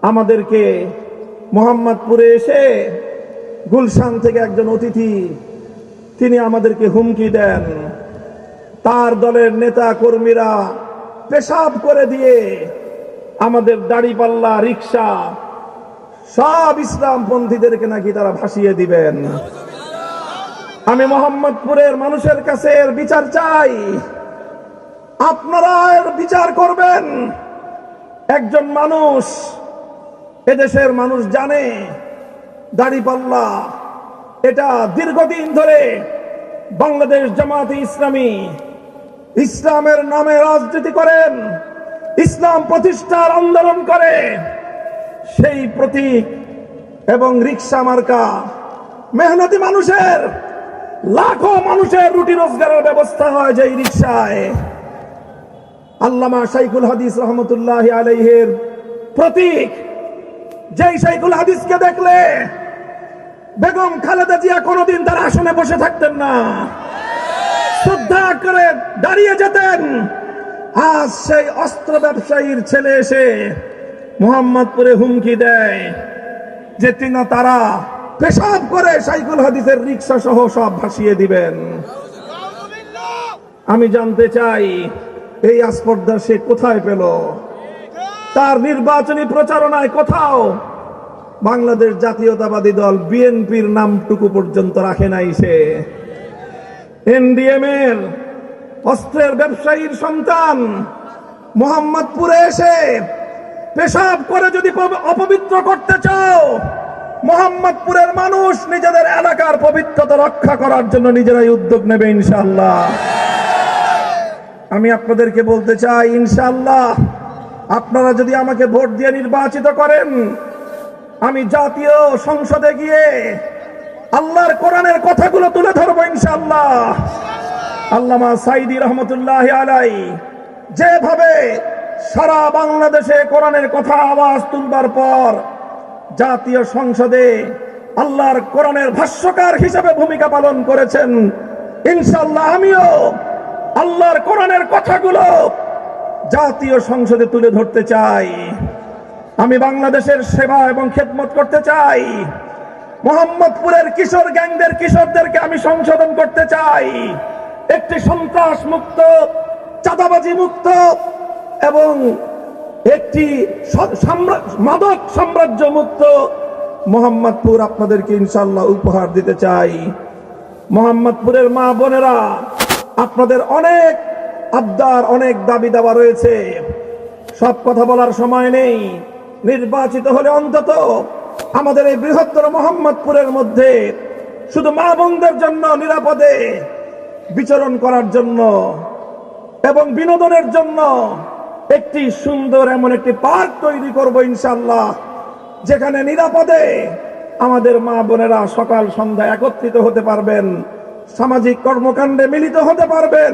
আমাদেরকে মোহাম্মদপুরে এসে গুলশান থেকে একজন অতিথি তিনি আমাদেরকে হুমকি দেন, তার দলের নেতা কর্মীরা পেশাব করে দিয়ে আমাদের দাড়িপাল্লা রিক্সা সব ইসলামপন্থীদেরকে নাকি তারা ভাসিয়ে দিবেন। আমি মোহাম্মদপুরের মানুষের কাছে এর বিচার চাই। আপনারা এর বিচার করবেন। একজন মানুষ, এদেশের মানুষ জানে দাড়িপাল্লা এটা দীর্ঘদিন ধরে বাংলাদেশ জামাতে ইসলামী ইসলামের নামে রাজনীতি করেন, ইসলাম প্রতিষ্ঠার আন্দোলন করে। সেই প্রতীক এবং রিক্সা মার্কা মেহনতি মানুষের, লাখো মানুষের রুটি রোজগারের ব্যবস্থা হয় যেই রিক্সায়। আল্লামা শাইখুল হাদিস রহমতুল্লাহ আলাইহির প্রতীক, যেই শাইখুল হাদিসকে দেখলে বেগম খালেদা জিয়া কোনোদিন তার আসনে বসে থাকতেন না, শ্রদ্ধা করে দাঁড়িয়ে যেতেন। আজ সেই অস্ত্র ব্যবসায়ীর ছেলে এসে মোহাম্মদপুরে হুমকি দেয় যে তারা পেশাব করে শাইখুল হাদিসের রিক্সা সহ সব ভাসিয়ে দিবেন। আমি জানতে চাই এই আস্পর্ধা সে কোথায় পেল? তার নির্বাচনী প্রচারণায় কোথাও বাংলাদেশ জাতীয়তাবাদী দল বিএনপির নামটুকু পর্যন্ত রাখে নাই। সে এনডিএম এর অস্ত্রের ব্যবসায়ীর সন্তান মোহাম্মদপুরে এসে পেশাব করে যদি অপবিত্র করতে চাও, মোহাম্মদপুরের মানুষ নিজেদের এলাকার পবিত্রতা রক্ষা করার জন্য নিজেরাই উদ্যোগ নেবে ইনশাআল্লাহ। আমি আপনাদেরকে বলতে চাই, ইনশাআল্লাহ আপনারা যদি আমাকে ভোট দিয়ে নির্বাচিত করেন, আমি জাতীয় সংসদে গিয়ে আল্লাহর কোরআনের কথাগুলো তুলে ধরবো ইনশাআল্লাহ। আল্লামা সাইদি রহমতুল্লাহ আলাই যেভাবে সারা বাংলাদেশে কোরআনের কথা আওয়াজ তুলবার পর জাতীয় সংসদে আল্লাহর কোরআনের ভাষ্যকার হিসেবে ভূমিকা পালন করেছেন, ইনশাআল্লাহ আমিও আল্লাহর কোরআনের কথাগুলো জাতীয় সংসদে তুলে ধরতে চাই। আমি বাংলাদেশের সেবা এবং খেদমত করতে চাই। মোহাম্মদপুরের কিশোর গ্যাংদের কিশোরদেরকে আমি সংশোধন করতে চাই। একটি সন্ত্রাস মুক্ত, চাঁদাবাজি মুক্ত এবং একটি মাদক সাম্রাজ্য মুক্ত মোহাম্মদপুর আপনাদেরকে ইনশাআল্লাহ উপহার দিতে চাই। মোহাম্মদপুরের মা বোনেরা, আপনাদের অনেক আবদার, অনেক দাবি দাবা রয়েছে, সব কথা বলার সময় নেই। নির্বাচিত হলে অন্তত আমাদের এই বৃহত্তর মোহাম্মদপুরের মধ্যে শুধু মা বোনদের জন্য নিরাপদে বিচরণ করার জন্য এবং বিনোদনের জন্য একটি সুন্দর এমন একটি পার্ক তৈরি করব ইনশাআল্লাহ, যেখানে নিরাপদে আমাদের মা বোনেরা সকাল সন্ধ্যা একত্রিত হতে পারবেন, সামাজিক কর্মকাণ্ডে মিলিত হতে পারবেন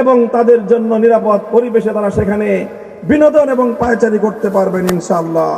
এবং তাদের জন্য নিরাপদ পরিবেশে তারা সেখানে বিনোদন এবং পায়চারি করতে পারবেন ইনশাআল্লাহ।